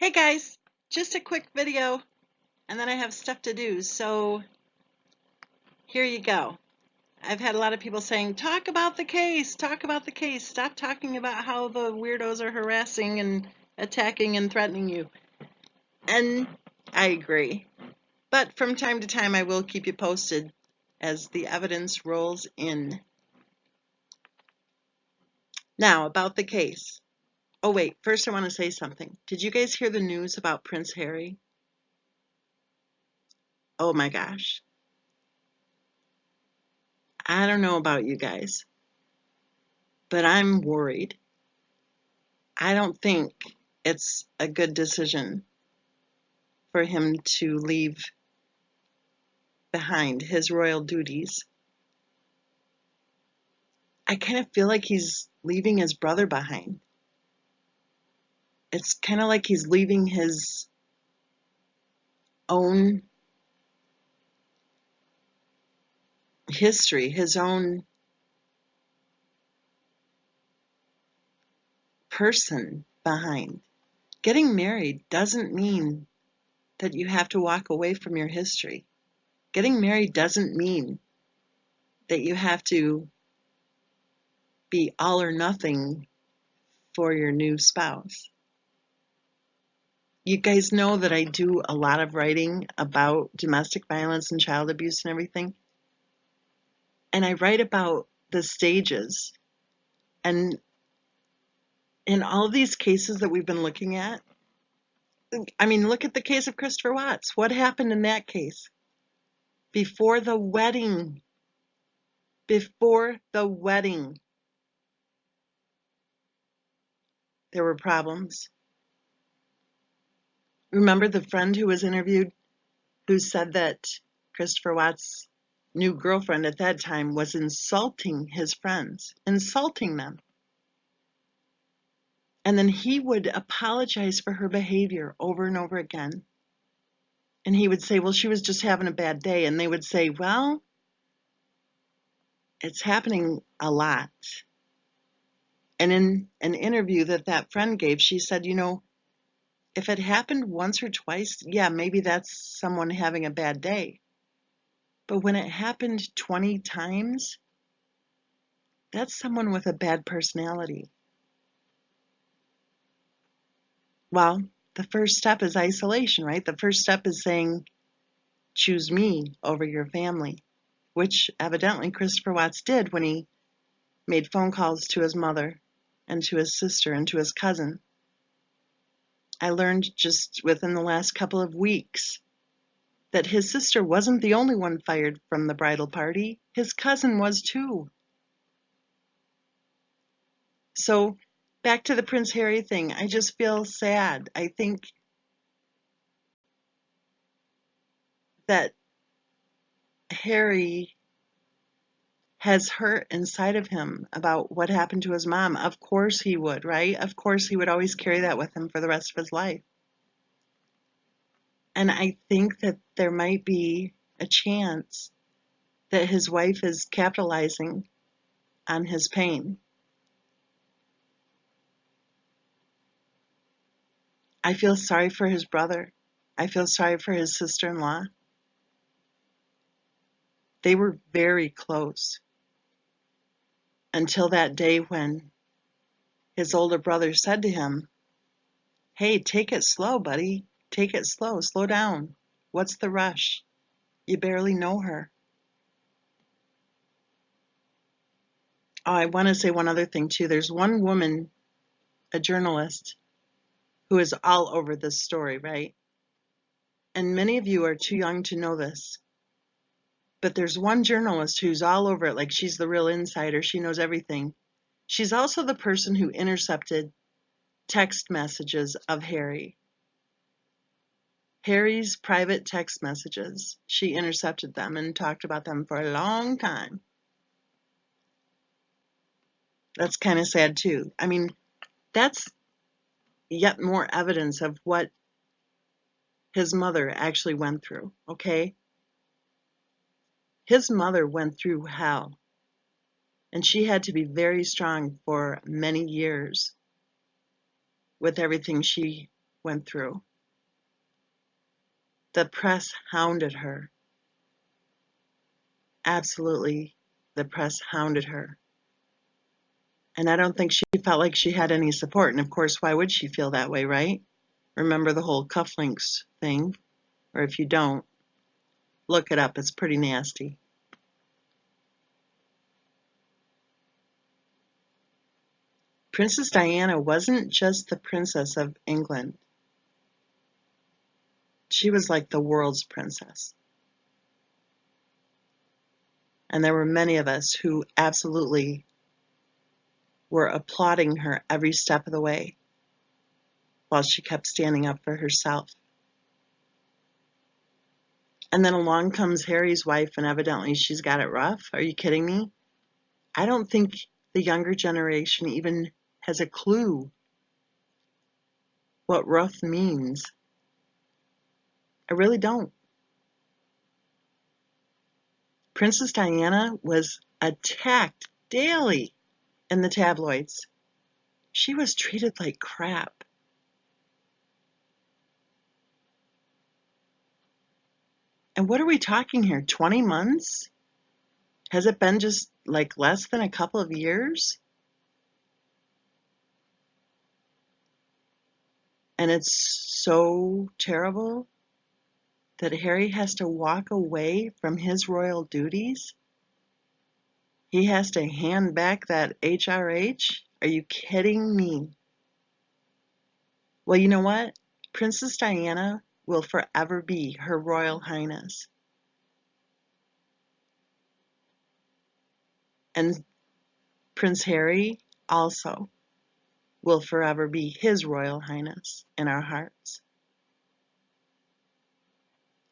Hey guys, just a quick video and then I have stuff to do, so here you go. I've had a lot of people saying, talk about the case, stop talking about how the weirdos are harassing and attacking and threatening you. And I agree. But from time to time I will keep you posted as the evidence rolls in. Now, about the case. Oh wait, first I want to say something. Did you guys hear the news about Prince Harry? Oh my gosh. I don't know about you guys, but I'm worried. I don't think it's a good decision for him to leave behind his royal duties. I kind of feel like he's leaving his brother behind. It's kind of like he's leaving his own history, his own person behind. Getting married doesn't mean that you have to walk away from your history. Getting married doesn't mean that you have to be all or nothing for your new spouse. You guys know that I do a lot of writing about domestic violence and child abuse and everything. And I write about the stages. And in all of these cases that we've been looking at, I mean, look at the case of Christopher Watts. What happened in that case? Before the wedding, there were problems. Remember the friend who was interviewed who said that Christopher Watts' new girlfriend at that time was insulting his friends, insulting them. And then he would apologize for her behavior over and over again. And he would say, well, she was just having a bad day. And they would say, well, it's happening a lot. And in an interview that that friend gave, she said, you know, if it happened once or twice, yeah, maybe that's someone having a bad day. But when it happened 20 times, that's someone with a bad personality. Well, the first step is isolation, right? The first step is saying, choose me over your family, which evidently Christopher Watts did when he made phone calls to his mother and to his sister and to his cousin. I learned just within the last couple of weeks that his sister wasn't the only one fired from the bridal party. His cousin was too. So back to the Prince Harry thing, I just feel sad. I think that Harry has hurt inside of him about what happened to his mom. Of course he would, right? Of course he would always carry that with him for the rest of his life. And I think that there might be a chance that his wife is capitalizing on his pain. I feel sorry for his brother. I feel sorry for his sister-in-law. They were very close until that day when his older brother said to him, hey, take it slow, buddy. Take it slow. Slow down. What's the rush? You barely know her. Oh, I want to say one other thing too. There's one woman, a journalist, who is all over this story, right? And many of you are too young to know this. But there's one journalist who's all over it, like she's the real insider. She knows everything. She's also the person who intercepted text messages of Harry. Harry's private text messages. She intercepted them and talked about them for a long time. That's kind of sad too. I mean, that's yet more evidence of what his mother actually went through, okay? His mother went through hell, and she had to be very strong for many years with everything she went through. The press hounded her. Absolutely, the press hounded her. And I don't think she felt like she had any support. And of course, why would she feel that way, right? Remember the whole cufflinks thing? Or if you don't, look it up. It's pretty nasty. Princess Diana wasn't just the Princess of England. She was like the world's princess. And there were many of us who absolutely were applauding her every step of the way while she kept standing up for herself. And then along comes Harry's wife, and evidently she's got it rough. Are you kidding me? I don't think the younger generation even has a clue what rough means. I really don't. Princess Diana was attacked daily in the tabloids. She was treated like crap. And what are we talking here? 20 months? Has it been just like less than a couple of years? And it's so terrible that Harry has to walk away from his royal duties? He has to hand back that HRH? Are you kidding me? Well, you know what? Princess Diana will forever be Her Royal Highness. And Prince Harry also will forever be His Royal Highness in our hearts.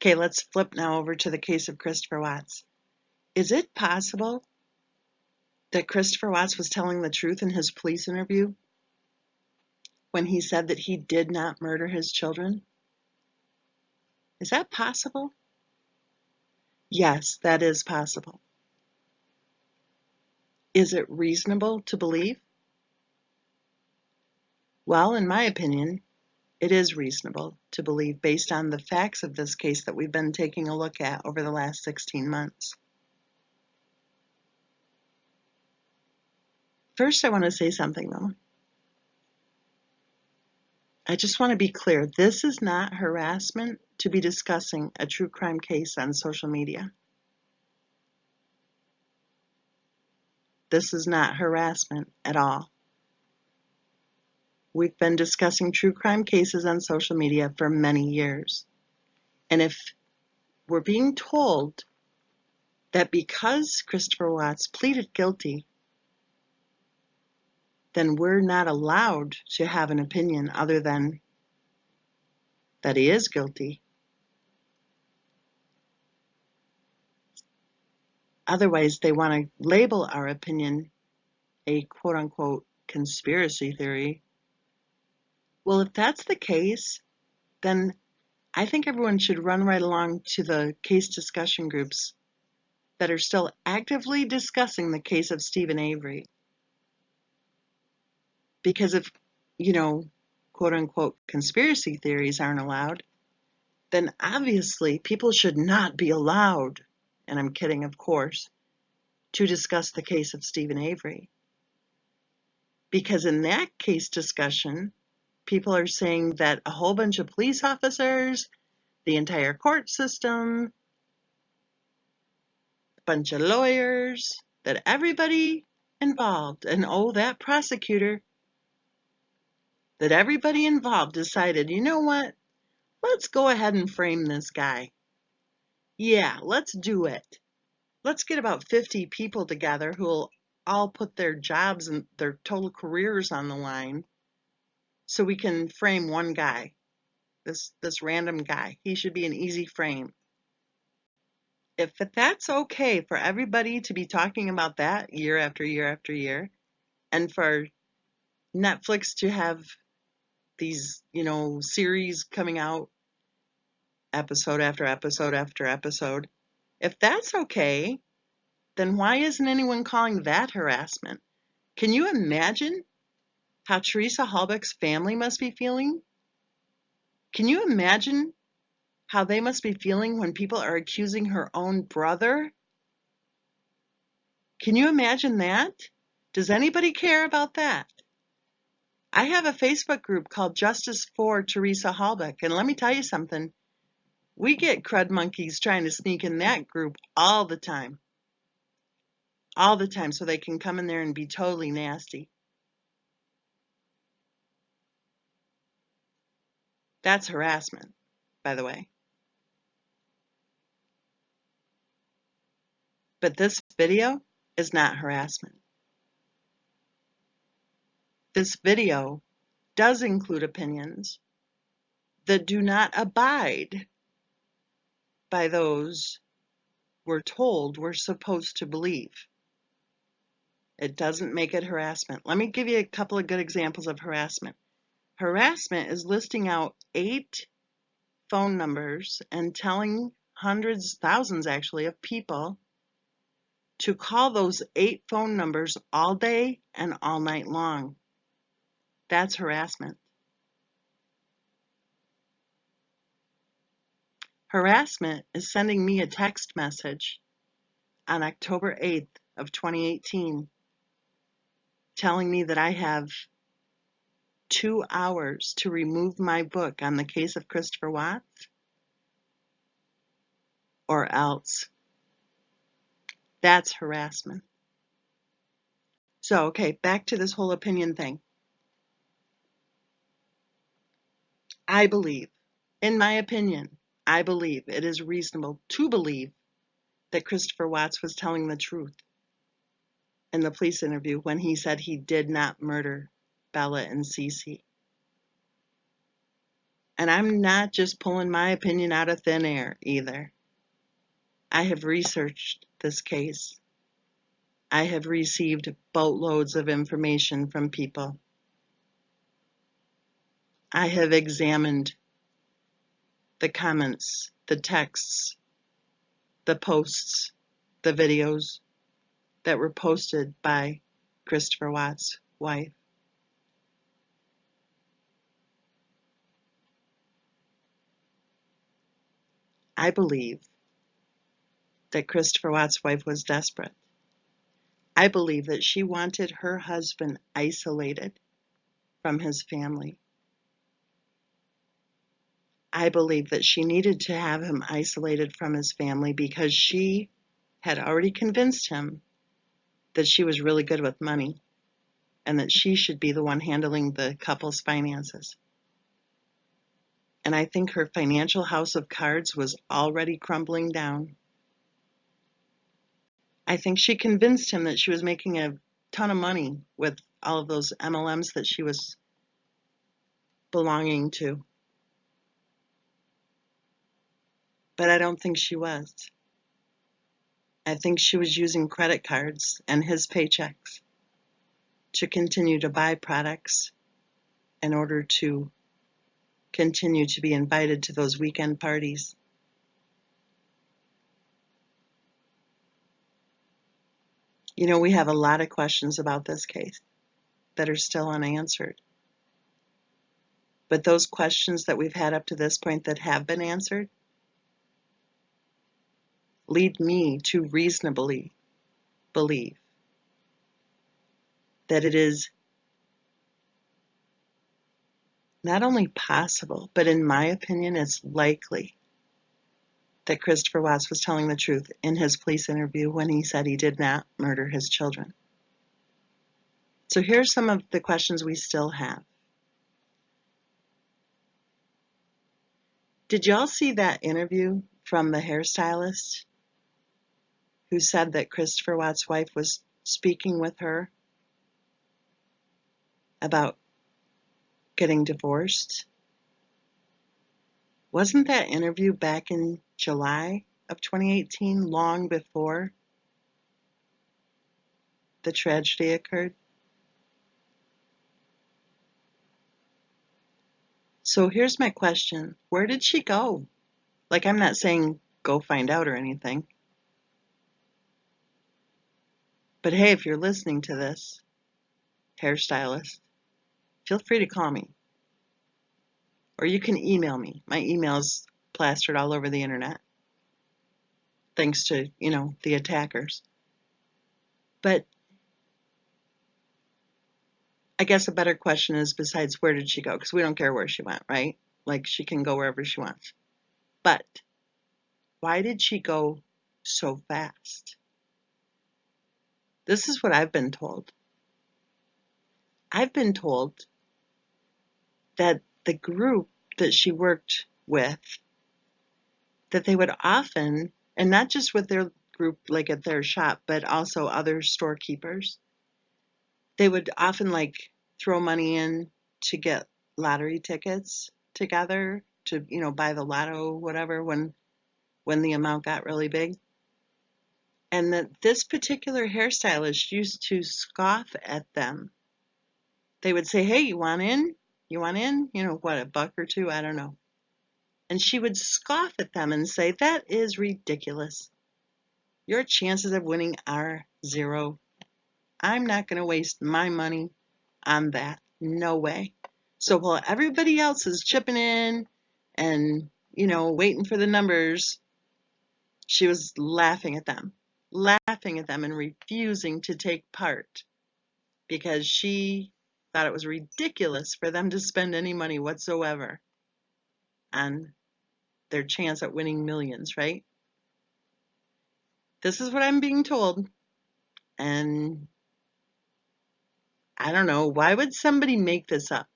Okay, let's flip now over to the case of Christopher Watts. Is it possible that Christopher Watts was telling the truth in his police interview when he said that he did not murder his children? Is that possible? Yes, that is possible. Is it reasonable to believe? Well, in my opinion, it is reasonable to believe based on the facts of this case that we've been taking a look at over the last 16 months. First, I want to say something though. I just want to be clear. This is not harassment to be discussing a true crime case on social media. This is not harassment at all. We've been discussing true crime cases on social media for many years. And if we're being told that because Christopher Watts pleaded guilty, then we're not allowed to have an opinion other than that he is guilty. Otherwise, they want to label our opinion a quote-unquote conspiracy theory. Well, if that's the case, then I think everyone should run right along to the case discussion groups that are still actively discussing the case of Steven Avery. Because if, quote-unquote conspiracy theories aren't allowed, then obviously people should not be allowed, and I'm kidding, of course, to discuss the case of Steven Avery. Because in that case discussion, people are saying that a whole bunch of police officers, the entire court system, a bunch of lawyers, that everybody involved, and that prosecutor, that everybody involved decided, you know what, let's go ahead and frame this guy. Yeah, let's do it. Let's get about 50 people together who'll all put their jobs and their total careers on the line so we can frame one guy, this random guy. He should be an easy frame. If that's okay for everybody to be talking about that year after year after year, and for Netflix to have these, series coming out episode after episode after episode, if that's okay, then why isn't anyone calling that harassment? Can you imagine how Teresa Halbach's family must be feeling? Can you imagine how they must be feeling when people are accusing her own brother? Can you imagine that? Does anybody care about that? I have a Facebook group called Justice for Teresa Halbach, and let me tell you something. We get crud monkeys trying to sneak in that group all the time. All the time, so they can come in there and be totally nasty. That's harassment, by the way. But this video is not harassment. This video does include opinions that do not abide by those we're told we're supposed to believe. It doesn't make it harassment. Let me give you a couple of good examples of harassment. Harassment is listing out 8 phone numbers and telling hundreds, thousands actually, of people to call those 8 phone numbers all day and all night long. That's harassment. Harassment is sending me a text message on October 8th of 2018 telling me that I have 2 hours to remove my book on the case of Christopher Watts, or else. That's harassment. So, okay, back to this whole opinion thing. I believe, in my opinion, I believe it is reasonable to believe that Christopher Watts was telling the truth in the police interview when he said he did not murder Bella and Cece. And I'm not just pulling my opinion out of thin air either. I have researched this case. I have received boatloads of information from people. I have examined the comments, the texts, the posts, the videos that were posted by Christopher Watts' wife. I believe that Christopher Watts' wife was desperate. I believe that she wanted her husband isolated from his family. I believe that she needed to have him isolated from his family because she had already convinced him that she was really good with money and that she should be the one handling the couple's finances. And I think her financial house of cards was already crumbling down. I think she convinced him that she was making a ton of money with all of those MLMs that she was belonging to. But I don't think she was. I think she was using credit cards and his paychecks to continue to buy products in order to continue to be invited to those weekend parties. You know, we have a lot of questions about this case that are still unanswered. But those questions that we've had up to this point that have been answered lead me to reasonably believe that it is not only possible, but in my opinion, it's likely that Christopher Watts was telling the truth in his police interview when he said he did not murder his children. So here's some of the questions we still have. Did y'all see that interview from the hairstylist who said that Christopher Watts' wife was speaking with her about getting divorced? Wasn't that interview back in July of 2018, long before the tragedy occurred? So here's my question. Where did she go? Like, I'm not saying go find out or anything. But hey, if you're listening to this, hairstylist, feel free to call me. Or you can email me. My email's plastered all over the internet, thanks to, the attackers. But I guess a better question is, besides where did she go? Because we don't care where she went, right? Like, she can go wherever she wants. But why did she go so fast? This is what I've been told. I've been told that the group that she worked with, that they would often, and not just with their group, like at their shop, but also other storekeepers, they would often like throw money in to get lottery tickets together to, buy the lotto, whatever, when the amount got really big. And that this particular hairstylist used to scoff at them. They would say, "Hey, you want in? You want in? What, $1 or $2? I don't know." And she would scoff at them and say, "That is ridiculous. Your chances of winning are 0. I'm not going to waste my money on that. No way." So while everybody else is chipping in and, waiting for the numbers, she was laughing at them and refusing to take part because she thought it was ridiculous for them to spend any money whatsoever on their chance at winning millions, right? This is what I'm being told. And I don't know, why would somebody make this up?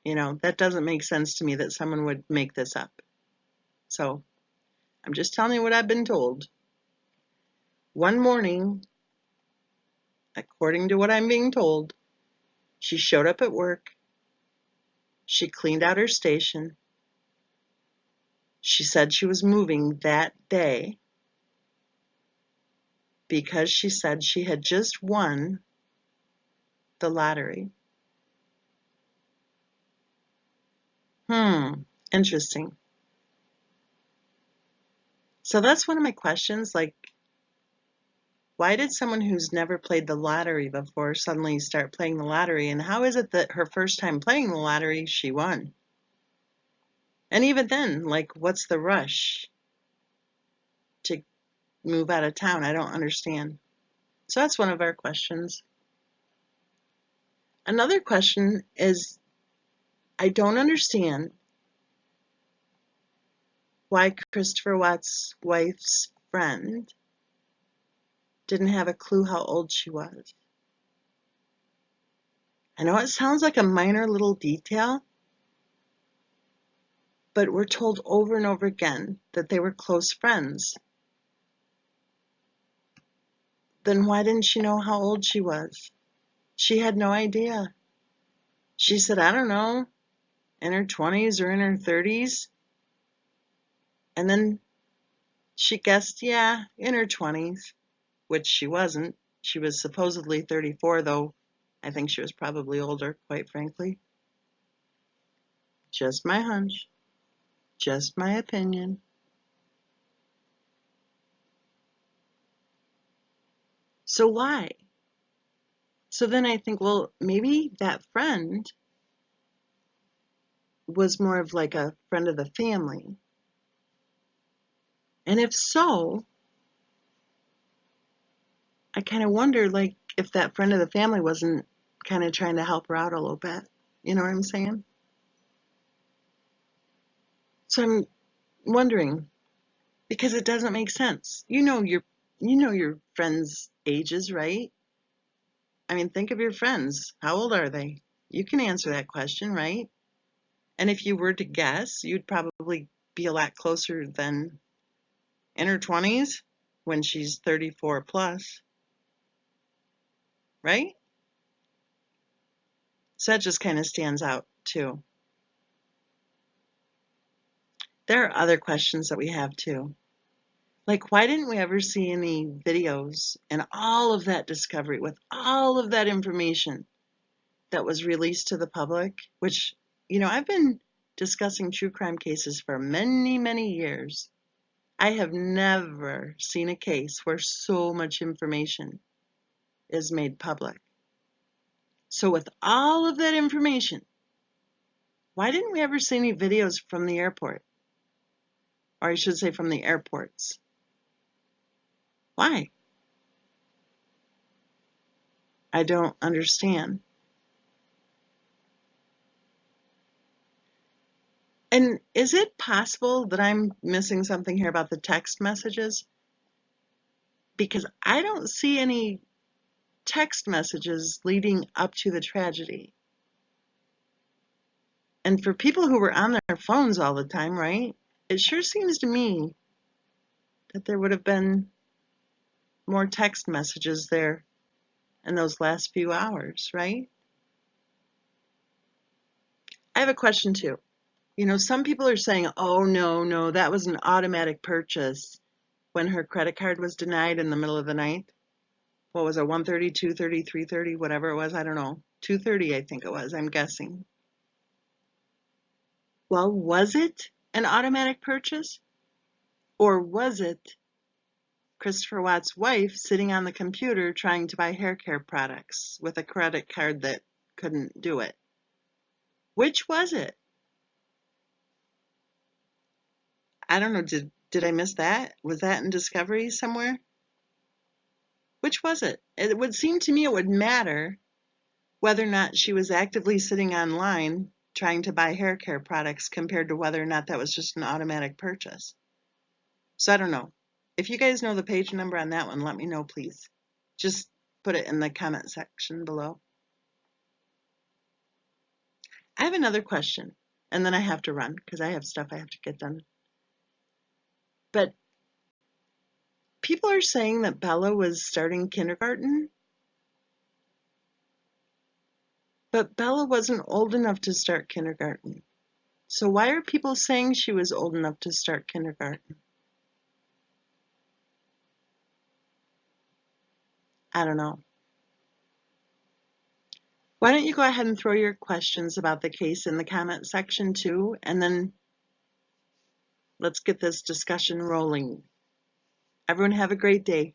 That doesn't make sense to me that someone would make this up. So I'm just telling you what I've been told. One morning, according to what I'm being told, she showed up at work. She cleaned out her station. She said she was moving that day because she said she had just won the lottery. Interesting. So that's one of my questions, like, why did someone who's never played the lottery before suddenly start playing the lottery? And how is it that her first time playing the lottery, she won? And even then, like, what's the rush to move out of town? I don't understand. So that's one of our questions. Another question is, I don't understand why Christopher Watts' wife's friend didn't have a clue how old she was. I know it sounds like a minor little detail, but we're told over and over again that they were close friends. Then why didn't she know how old she was? She had no idea. She said, I don't know, in her 20s or in her 30s. And then she guessed, yeah, in her 20s, which she wasn't. She was supposedly 34, though I think she was probably older, quite frankly. Just my hunch. Just my opinion. So why? So then I think, well, maybe that friend was more of like a friend of the family. And if so, I kind of wonder, like, if that friend of the family wasn't kind of trying to help her out a little bit. You know what I'm saying? So I'm wondering, because it doesn't make sense. You know your friends' ages, right? I mean, think of your friends. How old are they? You can answer that question, right? And if you were to guess, you'd probably be a lot closer than in her 20s when she's 34 plus, right? So that just kind of stands out too. There are other questions that we have too. Like, why didn't we ever see any videos and all of that discovery with all of that information that was released to the public? Which, I've been discussing true crime cases for many, many years. I have never seen a case where so much information is made public. So with all of that information, Why didn't we ever see any videos from the airport? Or I should say from the airports. Why? I don't understand. And is it possible that I'm missing something here about the text messages? Because I don't see any text messages leading up to the tragedy. And for people who were on their phones all the time, right? It sure seems to me that there would have been more text messages there in those last few hours, right? I have a question too. You know, some people are saying, oh, no, that was an automatic purchase when her credit card was denied in the middle of the night. What was it, 1:30, 2:30, 3:30, whatever it was? I don't know. 2:30, I think it was, I'm guessing. Well, was it an automatic purchase? Or was it Christopher Watt's wife sitting on the computer trying to buy hair care products with a credit card that couldn't do it? Which was it? I don't know. Did I miss that? Was that in Discovery somewhere? Which was it? It would seem to me it would matter whether or not she was actively sitting online trying to buy hair care products compared to whether or not that was just an automatic purchase. So I don't know. If you guys know the page number on that one, let me know, please. Just put it in the comment section below. I have another question, and then I have to run because I have stuff I have to get done. But people are saying that Bella was starting kindergarten, but Bella wasn't old enough to start kindergarten. So why are people saying she was old enough to start kindergarten? I don't know. Why don't you go ahead and throw your questions about the case in the comment section too, and then let's get this discussion rolling. Everyone have a great day.